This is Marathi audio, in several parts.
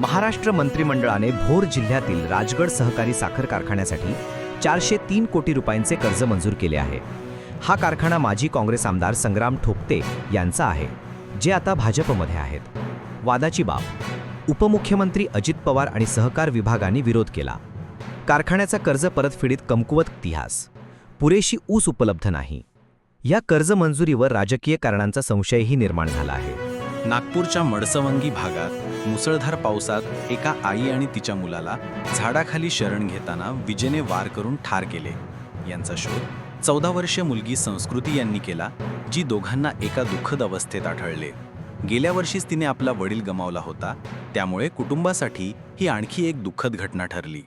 महाराष्ट्र मंत्रिमंडळाने भोर जिल्ह्यातील राजगड सहकारी साखर कारखान्यासाठी 403 कोटी रुपयांचे कर्ज मंजूर केले आहे. हा कारखाना माजी काँग्रेस आमदार संग्राम ठोकते यांचा आहे, जे आता भाजपमध्ये आहेत. वादाची बाब: उपमुख्यमंत्री अजित पवार आणि सहकार विभागाने विरोध केला. कारखान्याचा कर्ज परतफेडीत कमकुवत इतिहास, पुरेशी ऊस उपलब्ध नाही. या कर्ज मंजुरीवर राजकीय कारणांचा संशयही निर्माण झाला आहे. नागपूरच्या मडसवंगी भागात मुसळधार पावसात एका आई आणि तिच्या मुलाला झाडाखाली शरण घेताना विजेने वार करून ठार केले. यांचा शोध 14 वर्षीय मुलगी संस्कृती यांनी केला, जी दोघांना एका दुःखद अवस्थेत आढळले. गेल्या वर्षीच तिने आपला वडील गमावला होता, त्यामुळे कुटुंबासाठी ही आणखी एक दुःखद घटना ठरली.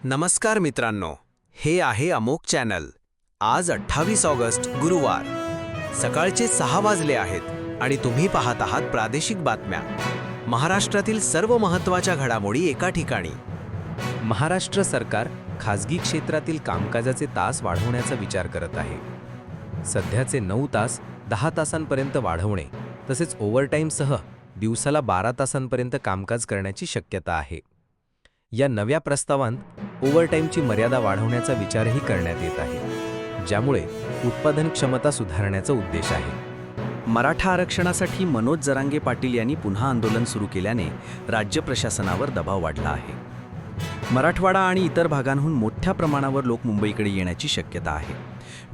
नमस्कार मित्रांनो, हे आहे अमोक चॅनल. आज 28 ऑगस्ट गुरुवार सकाळचे 6 वाजले आहेत आणि तुम्ही पाहत आहात प्रादेशिक बातम्या. महाराष्ट्रातील सर्व महत्त्वाच्या घडामोडी एका ठिकाणी. महाराष्ट्र सरकार खाजगी क्षेत्रातील कामकाजाचे तास वाढवण्याचा विचार करत आहे. सध्याचे 9 तास 10 तासांपर्यंत वाढवणे तसेच ओव्हरटाईमसह दिवसाला 12 तासांपर्यंत कामकाज करण्याची शक्यता आहे. या नव्या प्रस्तावांत ओव्हरटाईमची मर्यादा वाढवण्याचा विचारही करण्यात येत आहे, ज्यामुळे उत्पादन क्षमता सुधारण्याचा उद्देश आहे. मराठा आरक्षणासाठी मनोज जरांगे पाटील यांनी पुन्हा आंदोलन सुरू केल्याने राज्य प्रशासनावर दबाव वाढला आहे. मराठवाडा आणि इतर भागांहून मोठ्या प्रमाणावर लोक मुंबईकडे येण्याची शक्यता आहे,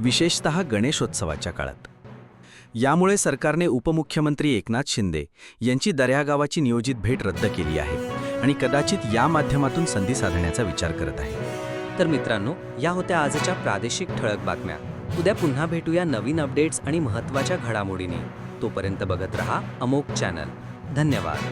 विशेषतः गणेशोत्सवाच्या काळात. यामुळे सरकारने उपमुख्यमंत्री एकनाथ शिंदे यांची दर्या गावाची नियोजित भेट रद्द केली आहे आणि कदाचित या माध्यमातून संधी साधण्याचा विचार करत आहे. तर मित्रांनो, या होत्या आजच्या प्रादेशिक ठळक बातम्या. उद्या पुन्हा भेटूया नवीन अपडेट्स आणि महत्त्वाच्या घडामोडींनी. तोपर्यंत बघत रहा अमोक चॅनल. धन्यवाद.